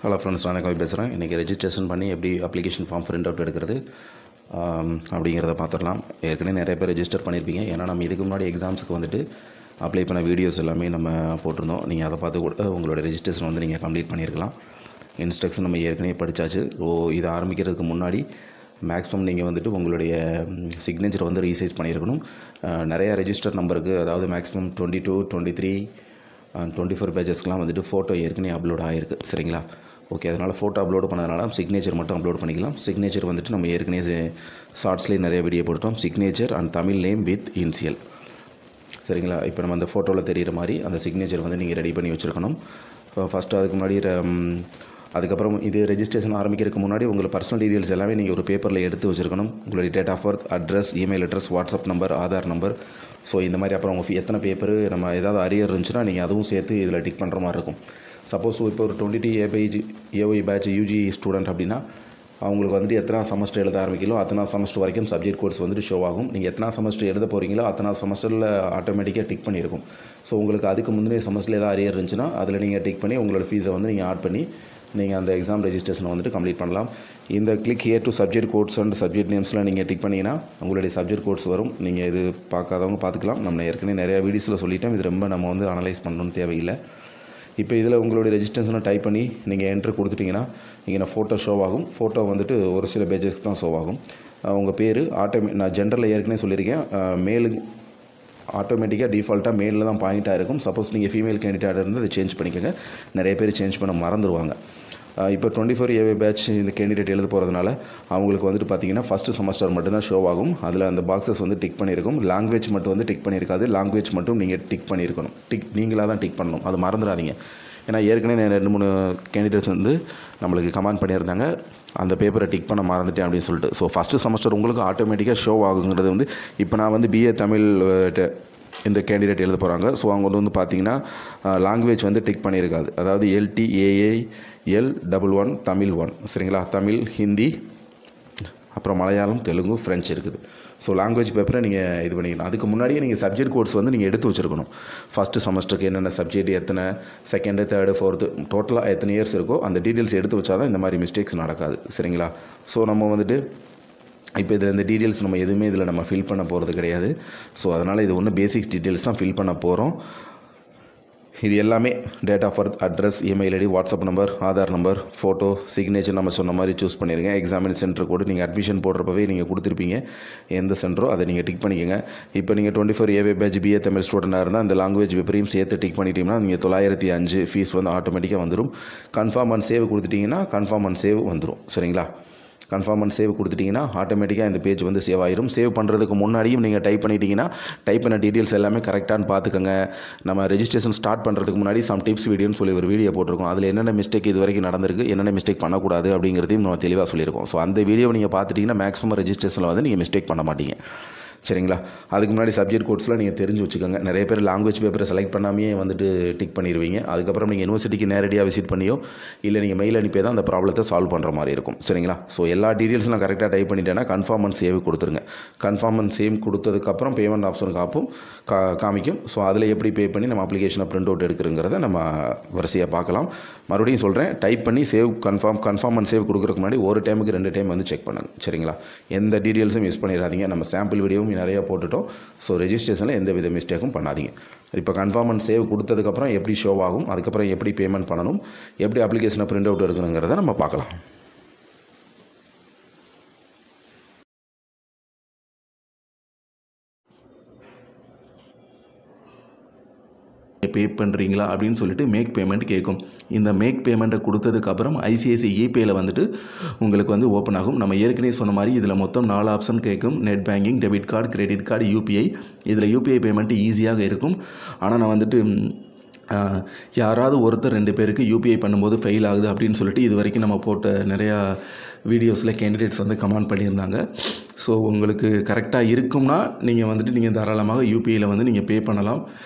Hello friends, நான் கவி பேசுகிறேன். இன்றைக்கி ரெஜிஸ்ட்ரேஷன் பண்ணி எப்படி அப்ளிகேஷன் ஃபார்ம் பிரிண்ட் அவுட் எடுக்கிறது அப்படிங்கிறத பார்த்துடலாம். ஏற்கனவே நிறைய பேர் ரெஜிஸ்டர் பண்ணியிருப்பீங்க. ஏன்னா நம்ம இதுக்கு முன்னாடி எக்ஸாம்ஸுக்கு வந்துட்டு அப்ளை பண்ண வீடியோஸ் எல்லாமே நம்ம போட்டிருந்தோம். நீங்கள் அதை பார்த்து கூட உங்களோட ரெஜிஸ்ட்ரேஷன் வந்து நீங்கள் கம்ப்ளீட் பண்ணியிருக்கலாம். இன்ஸ்ட்ரக்ஷன் நம்ம ஏற்கனவே படித்தாச்சு. ஸோ இதை ஆரம்பிக்கிறதுக்கு முன்னாடி மேக்ஸிமம் நீங்கள் வந்துட்டு உங்களுடைய சிக்னேச்சர் வந்து ரீசைஸ் பண்ணியிருக்கணும். நிறையா ரெஜிஸ்டர் நம்பருக்கு, அதாவது மேக்ஸிமம் 22, 23 and 24 பேஜஸ்க்கெலாம் வந்துட்டு ஃபோட்டோ ஏற்கனவே அப்லோட் ஆகிருக்கு. சரிங்களா? ஓகே, அதனால் ஃபோட்டோ அப்லோட் பண்ணதுனால சிக்னேச்சர் மட்டும் அப்லோட் பண்ணிக்கலாம். சிக்னேச்சர் வந்துட்டு நம்ம ஏற்கனவே ஷார்ட்ஸ்லேயே நிறைய வீடியோ போட்டோம். Signature and Tamil name with initial. சரிங்களா? இப்போ நம்ம அந்த ஃபோட்டோவில் தெரிகிற மாதிரி அந்த சிக்னேச்சர் வந்து நீங்கள் ரெடி பண்ணி வச்சுருக்கணும். ஃபஸ்ட்டு அதுக்கு முன்னாடி அதுக்கப்புறம் இது ரெஜிஸ்ட்ரேஷன் ஆரம்பிக்கிறதுக்கு முன்னாடி உங்கள் பர்சனல் டீட்டெயில்ஸ் எல்லாமே நீங்கள் ஒரு பேப்பரில் எடுத்து வச்சுருக்கணும். உங்களுடைய date of birth, address, email address, WhatsApp number, Aadhaar number. So இந்த மாதிரி அப்புறம் உங்கள் எத்தனை பேப்பர் நம்ம ஏதாவது அரியர் இருந்துச்சுன்னா நீங்கள் அதுவும் சேர்த்து இதில் டிக் பண்ணுற மாதிரி இருக்கும். சப்போஸ் இப்போ ஒரு 22 ஏஒய் பேட்ச் யூஜி ஸ்டூடெண்ட் அப்படின்னா அவங்களுக்கு வந்துட்டு எத்தனை செமஸ்டர் எழுத ஆரம்பிக்கலோ அத்தனை செமஸ்டர் வரைக்கும் சப்ஜெக்ட் கோர்ஸ் வந்துட்டு ஷோ ஆகும். நீங்கள் எத்தனை செமஸ்டர் எழுத போகிறீங்களோ அத்தனை செமஸ்டரில் ஆட்டோமேட்டிக்காக டிக் பண்ணியிருக்கும். ஸோ உங்களுக்கு அதுக்கு முந்தைய செமஸ்டரில் ஏதாவது அரியர் இருந்துச்சுன்னா அதில் நீங்கள் டிக் பண்ணி உங்களோட ஃபீஸை வந்து நீங்கள் ஆட் பண்ணி நீங்கள் அந்த எக்ஸாம் ரெஜிஸ்ட்ரேஷனை வந்துட்டு கம்ப்ளீட் பண்ணலாம். இந்த click here to subject codes and subject நேம்ஸ்லாம் நீங்கள் டிக் பண்ணிங்கன்னா உங்களுடைய சப்ஜெக்ட் கோட்ஸ் வரும். நீங்கள் இது பார்க்காதவங்க பார்த்துக்கலாம். நம்ம ஏற்கனவே நிறையா வீடியோஸில் சொல்லிட்டோம். இது ரொம்ப நம்ம வந்து அனலைஸ் பண்ணணும்னு தேவையில்லை. இப்போ இதில் உங்களுடைய ரெஜிஸ்ட்ரேஷனை டைப் பண்ணி நீங்கள் என்ட்ரு கொடுத்துட்டிங்கன்னா இங்கே நான் ஃபோட்டோ ஷோ ஆகும். ஃபோட்டோ வந்துட்டு ஒரு சில பேஜஸ்க்கு தான் ஷோ ஆகும். உங்கள் பேர் நான் ஜென்ரலில் ஏற்கனவே சொல்லியிருக்கேன். மேலுக்கு ஆட்டோமேட்டிக்காக டிஃபால்ட்டாக மேலில் தான் பாயிண்ட்டாக இருக்கும். சப்போஸ் நீங்கள் ஃபீமேல் கேண்டிடேட் இருந்து அதை சேஞ்ச் பண்ணிக்கோங்க. நிறைய பேர் சேஞ்ச் பண்ண மறந்துடுவாங்க. இப்போ 24 ஏஒய் பேட்ச் இந்த கேண்டிடேட் எழுத போகிறதுனால அவங்களுக்கு வந்துட்டு பார்த்தீங்கன்னா ஃபஸ்ட்டு செமஸ்டர் மட்டும்தான் ஷோ ஆகும். அதில் அந்த பாக்ஸஸ் வந்து டிக் பண்ணியிருக்கும். லாங்குவேஜ் மட்டும் வந்து டிக் பண்ணியிருக்காது. லாங்குவேஜ் மட்டும் நீங்கள் டிக் பண்ணியிருக்கணும். நீங்களாக தான் டிக் பண்ணணும். அது மறந்துடாதீங்க. ஏன்னா ஏற்கனவே 2-3 கேண்டிடேட்ஸ் வந்து நம்மளுக்கு கமெண்ட் பண்ணியிருந்தாங்க, அந்த பேப்பரை டிக் பண்ண மறந்துட்டேன் அப்படின்னு சொல்லிட்டு. ஸோ ஃபஸ்ட்டு செமஸ்டர் உங்களுக்கு ஆட்டோமேட்டிக்காக ஷோ ஆகுங்கிறது வந்து இப்போ நான் வந்து பிஏ தமிழ் இந்த கேண்டிடேட் எழுத போகிறாங்க. ஸோ அவங்க வந்து பார்த்தீங்கன்னா லாங்குவேஜ் வந்து டிக் பண்ணியிருக்காது. அதாவது LTAAL11 தமிழ் 1. சரிங்களா? தமிழ், ஹிந்தி, அப்புறம் மலையாளம், தெலுங்கு, ஃப்ரெஞ்சு இருக்குது. ஸோ லாங்குவேஜ் பேப்பரை நீங்கள் இது பண்ணிக்கணும். அதுக்கு முன்னாடியே நீங்கள் சப்ஜெக்ட் கோர்ஸ் வந்து நீங்கள் எடுத்து வச்சுருக்கணும். ஃபஸ்ட்டு செமஸ்டருக்கு என்னென்ன சப்ஜெக்ட், எத்தனை செகண்டு, தேர்டு, ஃபோர்த்து, டோட்டலாக எத்தனை இயர்ஸ் இருக்கோ அந்த டீட்டெயில்ஸ் எடுத்து வச்சா தான் இந்த மாதிரி மிஸ்டேக்ஸ் நடக்காது. சரிங்களா? ஸோ நம்ம வந்துட்டு இப்போ இதில் இந்த டீட்டெயில்ஸ் நம்ம எதுவுமே இதில் நம்ம ஃபில் பண்ண போகிறது கிடையாது. ஸோ அதனால் இது ஒன்று பேசிக்ஸ் டீட்டெயில்ஸ் தான் ஃபில் பண்ண போகிறோம். இது எல்லாமே date of birth, address, email ID, WhatsApp number, Aadhaar number, photo, signature நம்ம சொன்ன மாதிரி சூஸ் பண்ணிடுங்க. எக்ஸாமின் சென்டர் கோடு நீங்கள் அட்மிஷன் போடுறப்பவே நீங்கள் கொடுத்துருப்பீங்க எந்த சென்டரோ அதை நீங்கள் டிக் பண்ணிக்கோங்க. இப்போ நீங்கள் 24 ஏஒய் பேட்ச் பிஏ தமிழ் ஸ்டூடெண்டாக இருந்தால் அந்த லாங்குவேஜ் பேப்பரையும் சேர்த்து டிக் பண்ணிட்டீங்கன்னா நீங்கள் 905 ஃபீஸ் வந்து ஆட்டோமேட்டிக்காக வந்துடும். கன்ஃபார்ம் அண்ட் சேவ் கொடுத்துட்டிங்கன்னா கன்ஃபார்ம் அண்ட் சேவ் வந்துடும். சரிங்களா? கன்ஃபார்ம் அண்ட் சேவ் கொடுத்துட்டிங்கன்னா ஆட்டோமேட்டிக்காக இந்த பேஜ் வந்து சேவ் ஆகிடும். சேவ் பண்ணுறதுக்கு முன்னாடியும் நீங்கள் டைப் பண்ணிட்டீங்கன்னா டைப் பண்ண டீட்டெயில்ஸ் எல்லாமே கரெக்டானு பார்த்துக்கோங்க. நம்ம ரெஜிஸ்ட்ரேஷன் ஸ்டார்ட் பண்ணுறதுக்கு முன்னாடி சம் டிப்ஸ் வீடியோன்னு சொல்லி ஒரு வீடியோ போட்டிருக்கோம். அதில் என்னென்ன மிஸ்டேக் இது வரைக்கும் நடந்திருக்கு, என்னென்ன மிஸ்டேக் பண்ணக்கூடாது அப்படிங்கிறதையும் நம்ம தெளிவாக சொல்லியிருக்கோம். ஸோ அந்த வீடியோவை நீங்கள் பார்த்துட்டிங்கன்னா மேக்ஸிமம் ரெஜிஸ்ட்ரேஷனில் வந்து நீங்கள் மிஸ்டேக் பண்ண மாட்டீங்க. சரிங்களா? அதுக்கு முன்னாடி சப்ஜெக்ட் கோர்ஸ்லாம் நீங்கள் தெரிஞ்சு வச்சுக்கோங்க. நிறைய பேர் லாங்குவேஜ் பேப்பரை செலக்ட் பண்ணாமே வந்துட்டு டிக் பண்ணிடுவீங்க. அதுக்கப்புறம் நீங்கள் யூனிவர்சிட்டிக்கு நேரடியாக விசிட் பண்ணியோ இல்லை நீங்கள் மெயில் அனுப்பி தான் அந்த ப்ராப்ளத்தை சால்வ் பண்ணுற மாதிரி இருக்கும். சரிங்களா? ஸோ எல்லா டீட்டெயில்ஸும் நான் கரெக்டாக டைப் பண்ணிட்டேன்னா கன்ஃபார்ம் அண்ட் சேவ் கொடுத்துருங்க. கன்ஃபார்ம் அண்ட் சேவ் கொடுத்ததுக்கப்புறம் பேமெண்ட் ஆப்ஷனுக்கு காமிக்கும். ஸோ அதில் எப்படி பே பண்ணி நம்ம அப்ளிகேஷனை பிரிண்ட் அவுட் எடுக்கிறங்கிறத நம்ம வரிசையாக பார்க்கலாம். மறுபடியும் சொல்கிறேன், டைப் பண்ணி சேவ் கன்ஃபார்ம் அண்ட் சேவ் கொடுக்குறதுக்கு முன்னாடி ஒரு டைமுக்கு 2 டைம் வந்து செக் பண்ணுங்கள். சரிங்களா? எந்த டீட்டெயில்ஸும் மிஸ் பண்ணிடாதீங்க. நம்ம சாம்பிள் வீடியோவும் நிறையா போட்டுட்டோம். ஸோ ரெஜிஸ்ட்ரேஷனில் எந்த வித மிஸ்டேக்கும் பண்ணாதீங்க. இப்போ கன்ஃபார்ம் அண்ட் சேவ் கொடுத்ததுக்கப்புறம் எப்படி ஷோ ஆகும், அதுக்கப்புறம் எப்படி பேமெண்ட் பண்ணணும், எப்படி அப்ளிகேஷனை பிரிண்ட் அவுட் எடுக்கணுங்கிறத நம்ம பார்க்கலாம். பே பண்ணுறீங்களா அப்படின்னு சொல்லிட்டு மேக் பேமெண்ட் கேட்கும். இந்த மேக் பேமெண்ட்டை கொடுத்ததுக்கப்புறம் ஐசிஐசிஐ யூபிஐயில் வந்துட்டு உங்களுக்கு வந்து ஓப்பன் ஆகும். நம்ம ஏற்கனவே சொன்ன மாதிரி இதில் மொத்தம் 4 ஆப்ஷன் கேட்கும். Net banking, debit card, credit card, UPI. இதில் யூபிஐ பேமெண்ட்டு ஈஸியாக இருக்கும். ஆனால் நான் வந்துட்டு யாராவது ஒருத்தர் 2 பேருக்கு யூபிஐ பண்ணும்போது ஃபெயில் ஆகுது அப்படின்னு சொல்லிட்டு இது வரைக்கும் நம்ம போட்ட நிறையா வீடியோஸில் கேண்டிடேட்ஸ் வந்து கமெண்ட் பண்ணியிருந்தாங்க. ஸோ உங்களுக்கு கரெக்டாக இருக்கும்னா நீங்கள் வந்துட்டு நீங்கள் தாராளமாக யூபிஐயில் வந்து நீங்கள் பே பண்ணலாம்.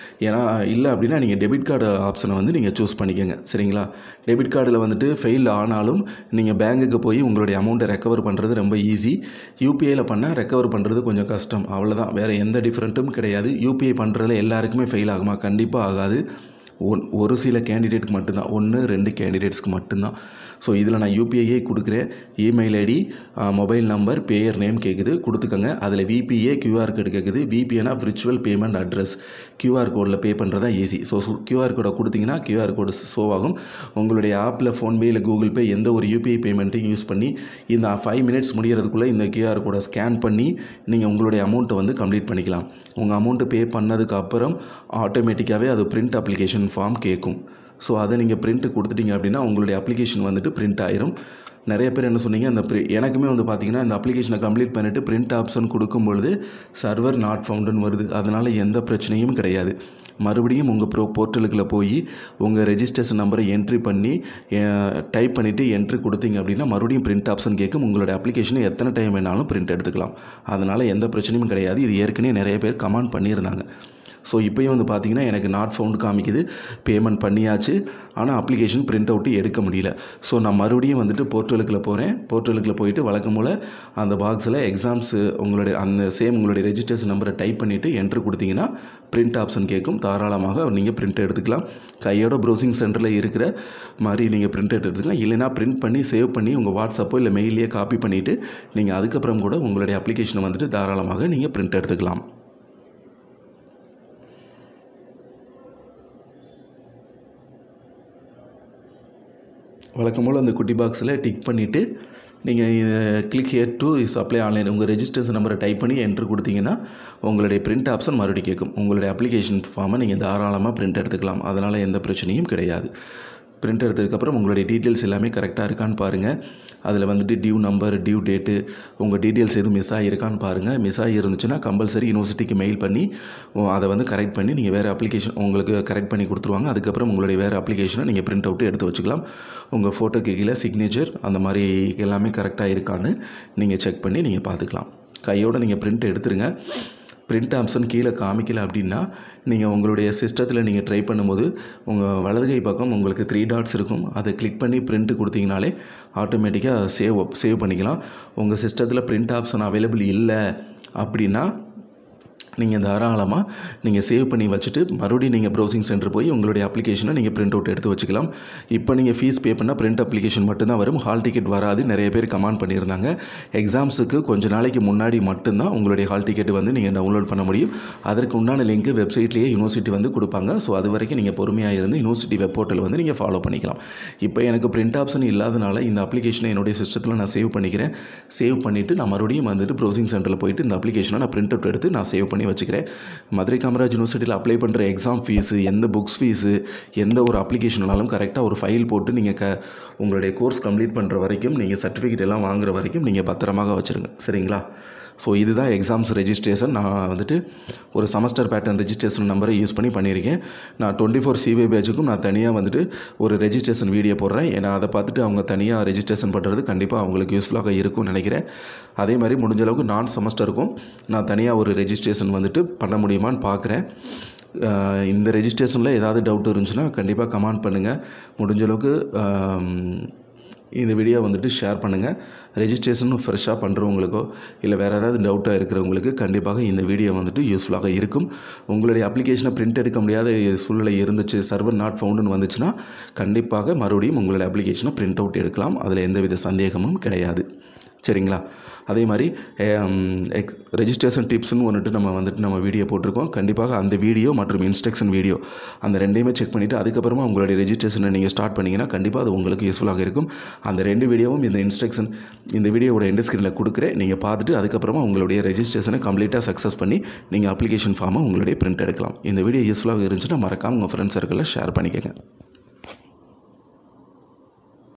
ஏன்னா இல்லை அப்படின்னா நீங்கள் டெபிட் கார்டு ஆப்ஷனை வந்து நீங்கள் சூஸ் பண்ணிக்கோங்க. சரிங்களா? டெபிட் கார்டில் வந்துட்டு ஃபெயில் ஆனாலும் நீங்கள் பேங்குக்கு போய் உங்களுடைய அமௌண்ட்டை ரெக்கவர் பண்ணுறது ரொம்ப ஈஸி. யூபிஐயில் பண்ணால் ரெக்கவர் பண்ணுறது கொஞ்சம் கஷ்டம். அவ்வளோதான், வேறு எந்த டிஃப்ரெண்ட்டும் கிடையாது. யூபிஐ பண்ணுறதுல எல்லாருக்குமே ஃபெயில் ஆகுமா? கண்டிப்பாக ஆகாது. ஒரு சில கேண்டிடேட்டுக்கு மட்டும்தான், 1-2 கேண்டிடேட்ஸ்க்கு மட்டும்தான். ஸோ இதில் நான் யூபிஐயே கொடுக்குறேன். இமெயில் ஐடி, மொபைல் நம்பர், பேயர் நேம் கேட்குது, கொடுத்துக்கோங்க. அதில் விபிஏ கியூஆர் கோடு கேட்குது. விபிஏனா விர்ச்சுவல் பேமெண்ட் அட்ரஸ். கியூஆர் கோடில் பே பண்ணுறது தான் ஈஸி. ஸோ கியூஆர் கோடை கொடுத்தீங்கன்னா கியூஆர் கோடு ஷோ ஆகும். உங்களுடைய ஆப்பில் ஃபோன்பே இல்லை கூகுள் பே எந்த ஒரு யூபிஐ பேமெண்ட்டையும் யூஸ் பண்ணி இந்த 5 மினிட்ஸ் முடிகிறதுக்குள்ளே இந்த கியூஆர் கோடை ஸ்கேன் பண்ணி நீங்கள் உங்களுடைய அமௌண்ட்டை வந்து கம்ப்ளீட் பண்ணிக்கலாம். உங்கள் அமௌண்ட்டு பே பண்ணதுக்கு அப்புறம் ஆட்டோமேட்டிக்காகவே அது பிரிண்ட் அப்ளிகேஷன் ஃபார்ம் கேட்கும். ஸோ அதை நீங்கள் பிரிண்ட்டு கொடுத்துட்டீங்க அப்படின்னா உங்களுடைய அப்ளிகேஷன் வந்துட்டு பிரிண்ட் ஆயிரும். நிறைய பேர் என்ன சொன்னீங்க, அந்த எனக்குமே வந்து பார்த்திங்கன்னா இந்த அப்ளிகேஷனை கம்ப்ளீட் பண்ணிவிட்டு பிரிண்ட் ஆப்ஷன் கொடுக்கும் பொழுது சர்வர் நாட் ஃபவுண்டுன்னு வருது. அதனால் எந்த பிரச்சனையும் கிடையாது. மறுபடியும் உங்கள் போர்ட்டலுக்குள்ளே போய் உங்கள் ரெஜிஸ்ட்ரேஷன் நம்பரை என்ட்ரி பண்ணி டைப் பண்ணிவிட்டு என்ட்ரி கொடுத்தீங்க அப்படின்னா மறுபடியும் பிரிண்ட் ஆப்ஷன் கேட்கும். உங்களோட அப்ளிகேஷனை எத்தனை டைம் வேணாலும் பிரிண்ட் எடுத்துக்கலாம். அதனால் எந்த பிரச்சனையும் கிடையாது. இது ஏற்கனவே நிறைய பேர் கமெண்ட் பண்ணியிருந்தாங்க. ஸோ இப்போயும் வந்து பார்த்திங்கன்னா எனக்கு நாட் ஃபவுண்ட் காமிக்குது, பேமெண்ட் பண்ணியாச்சு, ஆனால் அப்ளிகேஷன் பிரிண்ட் அவுட்டு எடுக்க முடியல. ஸோ நான் மறுபடியும் வந்துட்டு போர்ட்டலுக்குள்ளே போகிறேன். போர்ட்டலுக்குள்ளே போயிட்டு வழக்கம் போல் அந்த பாக்ஸில் எக்ஸாம்ஸு உங்களுடைய உங்களுடைய ரெஜிஸ்ட்ரேஷன் நம்பரை டைப் பண்ணிவிட்டு என்ட்ரு கொடுத்தீங்கன்னா பிரிண்ட் ஆப்ஷன் கேட்கும். தாராளமாக நீங்கள் பிரிண்ட் எடுத்துக்கலாம். கையோட ப்ரௌசிங் சென்டரில் இருக்கிற மாதிரி நீங்கள் பிரிண்ட் எடுத்துக்கலாம். இல்லைனா பிரிண்ட் பண்ணி சேவ் பண்ணி உங்கள் வாட்ஸ்அப்போ இல்லை மெயிலையே காப்பி பண்ணிவிட்டு நீங்கள் அதுக்கப்புறம் கூட உங்களுடைய அப்ளிகேஷனை வந்துட்டு தாராளமாக நீங்கள் பிரிண்ட் எடுத்துக்கலாம். வழக்கம் போல் அந்த குட்டி பாக்ஸில் டிக் பண்ணிவிட்டு நீங்கள் click here to is apply online உங்கள் ரெஜிஸ்ட்ரேஷன் நம்பரை டைப் பண்ணி என்ட்ரு கொடுத்தீங்கன்னா உங்களுடைய பிரிண்ட் ஆப்ஷன் மறுபடியும் கேட்கும். உங்களுடைய அப்ளிகேஷன் ஃபார்மை நீங்கள் தாராளமாக பிரிண்ட் எடுத்துக்கலாம். அதனால் எந்த பிரச்சனையும் கிடையாது. பிரிண்ட் எடுத்ததுக்கப்புறம் உங்களுடைய டீட்டெயில்ஸ் எல்லாமே கரெக்டாக இருக்கான்னு பாருங்கள். அதில் வந்துட்டு டியூ நம்பர், டியூ டேட்டு, உங்கள் டீட்டெயில்ஸ் எதுவும் மிஸ் ஆகிருக்கான்னு பாருங்கள். மிஸ் ஆகிருந்துச்சுன்னா கம்பல்சரி யூனிவர்சிட்டிக்கு மெயில் பண்ணி அதை வந்து கரெக்ட் பண்ணி நீங்கள் வேறு அப்ளிகேஷன் உங்களுக்கு கரெக்ட் பண்ணி கொடுத்துருவாங்க. அதுக்கப்புறம் உங்களுடைய வேறு அப்ளிகேஷனை நீங்கள் பிரிண்ட் அவுட்டு எடுத்து வச்சுக்கலாம். உங்கள் ஃபோட்டோக்கு கீழே சிக்னேச்சர் அந்த மாதிரி எல்லாமே கரெக்டாக இருக்கான்னு நீங்கள் செக் பண்ணி நீங்கள் பார்த்துக்கலாம். கையோடு நீங்கள் பிரிண்ட் எடுத்துருங்க. பிரிண்ட் ஆப்ஷன் கீழே காமிக்கல அப்படின்னா நீங்கள் உங்களுடைய சிஸ்டத்தில் நீங்கள் ட்ரை பண்ணும்போது உங்கள் வலது கை பக்கம் உங்களுக்கு 3 டாட்ஸ் இருக்கும். அதை கிளிக் பண்ணி பிரிண்ட்டு கொடுத்தீங்கனாலே ஆட்டோமேட்டிக்காக சேவ் பண்ணிக்கலாம். உங்கள் சிஸ்டத்தில் பிரிண்ட் ஆப்ஷன் அவைலபிள் இல்லை அப்படின்னா நீங்கள் தாராளமாக நீங்கள் சேவ் பண்ணி வச்சுட்டு மறுபடியும் நீங்கள் ப்ரௌசிங் சென்டர் போய் உங்களுடைய அப்ளிகேஷனை நீங்கள் பிரிண்ட் அவுட் எடுத்து வச்சுக்கலாம். இப்போ நீங்கள் ஃபீஸ் பே பண்ணால் பிரிண்ட் அப்ளிகேஷன் மட்டும்தான் வரும், ஹால் டிக்கெட் வராது. நிறைய பேர் கமெண்ட் பண்ணியிருந்தாங்க. எக்ஸாம்ஸுக்கு கொஞ்சம் நாளைக்கு முன்னாடி மட்டும்தான் உங்களுடைய ஹால் டிக்கெட் வந்து நீங்கள் டவுன்லோட் பண்ண முடியும். அதற்கு உண்டான லிங்க் வெப்சைட்லேயே யூனிவர்சிட்டி வந்து கொடுப்பாங்க. ஸோ அது வரைக்கும் நீங்கள் பொறுமையாக இருந்து யூனிவர்சிட்டி வெப் போர்ட்டல் வந்து நீங்கள் ஃபாலோ பண்ணிக்கலாம். இப்போ எனக்கு பிரிண்ட் ஆப்ஷன் இல்லாதனால இந்த அப்ளிகேஷனை என்னுடைய சிஸ்டத்தில் நான் சேவ் பண்ணிக்கிறேன். சேவ் பண்ணிவிட்டு நான் மறுபடியும் வந்துட்டு ப்ரௌசிங் சென்டரில் போயிட்டு இந்த அப்ளிகேஷனை நான் பிரிண்ட் அவுட் எடுத்து நான் சேவ் பண்ணி வச்சுக்கிறேன். மதுரை காமராஜ் யூனிவர்சிட்டியில் அப்ளை பண்ணுற எக்ஸாம் ஃபீஸு, எந்த புக்ஸ் ஃபீஸு, எந்த ஒரு அப்ளிகேஷனாலும் கரெக்டாக ஒரு ஃபைல் போட்டு நீங்கள் உங்களுடைய கோர்ஸ் கம்ப்ளீட் பண்ணுற வரைக்கும் நீங்கள் சர்டிஃபிகேட் எல்லாம் வாங்குற வரைக்கும் நீங்கள் பத்திரமாக வச்சுருங்க. சரிங்களா? ஸோ இதுதான் எக்ஸாம்ஸ் ரெஜிஸ்ட்ரேஷன். நான் வந்துட்டு ஒரு செமஸ்டர் பேட்டர்ன் ரெஜிஸ்ட்ரேஷன் நம்பரை யூஸ் பண்ணியிருக்கேன். நான் 24 CV பேட்சுக்கும் நான் தனியாக வந்துட்டு ஒரு ரெஜிஸ்ட்ரேஷன் வீடியோ போடுறேன். ஏன்னா அதை பார்த்துட்டு அவங்க தனியாக ரெஜிஸ்ட்ரேஷன் பண்ணுறது கண்டிப்பாக அவங்களுக்கு யூஸ்ஃபுல்லாக இருக்கும்னு நினைக்கிறேன். அதே மாதிரி முடிஞ்ச அளவுக்கு நான் செமஸ்டருக்கும் நான் தனியாக ஒரு ரெஜிஸ்ட்ரேஷன் வந்துட்டு பண்ண முடியுமான்னு பார்க்குறேன். இந்த ரெஜிஸ்ட்ரேஷனில் ஏதாவது டவுட் இருந்துச்சுன்னா கண்டிப்பாக கமெண்ட் பண்ணுங்கள். முடிஞ்ச அளவுக்கு இந்த வீடியோ வந்துட்டு ஷேர் பண்ணுங்கள். ரெஜிஸ்ட்ரேஷன் ஃப்ரெஷ்ஷாக பண்ணுறவங்களுக்கோ இல்லை வேறு ஏதாவது டவுட்டாக இருக்கிறவங்களுக்கு கண்டிப்பாக இந்த வீடியோ வந்துட்டு யூஸ்ஃபுல்லாக இருக்கும். உங்களுடைய அப்ளிகேஷனை பிரிண்ட் எடுக்க முடியாத சூழ்நிலை இருந்துச்சு, சர்வர் நாட் ஃபவுண்டுன்னு வந்துச்சுன்னா கண்டிப்பாக மறுபடியும் உங்களுடைய அப்ளிகேஷனை பிரிண்ட் அவுட் எடுக்கலாம். அதில் எந்தவித சந்தேகமும் கிடையாது. சரிங்களா? அதே மாதிரி ரெஜிஸ்ட்ரேஷன் டிப்ஸ்னு நம்ம வீடியோ போட்டிருக்கோம். கண்டிப்பாக அந்த வீடியோ மற்றும் இன்ஸ்ட்ரக்ஷன் வீடியோ அந்த ரெண்டையுமே செக் பண்ணிவிட்டு அதுக்கப்புறமா உங்களுடைய ரெஜிஸ்ட்ரேஷனை நீங்கள் ஸ்டார்ட் பண்ணிங்கன்னா கண்டிப்பாக அது உங்களுக்கு யூஸ்ஃபுல்லாக இருக்கும். அந்த 2 வீடியோவும் இந்த வீடியோவோட எண்ட் ஸ்க்ரீனில் கொடுக்குறேன். நீங்கள் பார்த்துட்டு அதுக்கப்புறமா உங்களுடைய ரெஜிஸ்ட்ரேஷனை கம்ப்ளீட்டாக சக்ஸஸ் பண்ணி நீங்கள் அப்ளிகேஷன் ஃபார்மை உங்களுடைய பிரிண்ட் எடுக்கலாம். இந்த வீடியோ யூஸ்ஃபுல்லாக இருந்துச்சுன்னா மறக்காமல் உங்கள் ஃப்ரெண்ட்ஸ் சர்க்கிளில் ஷேர் பண்ணிக்கோங்க.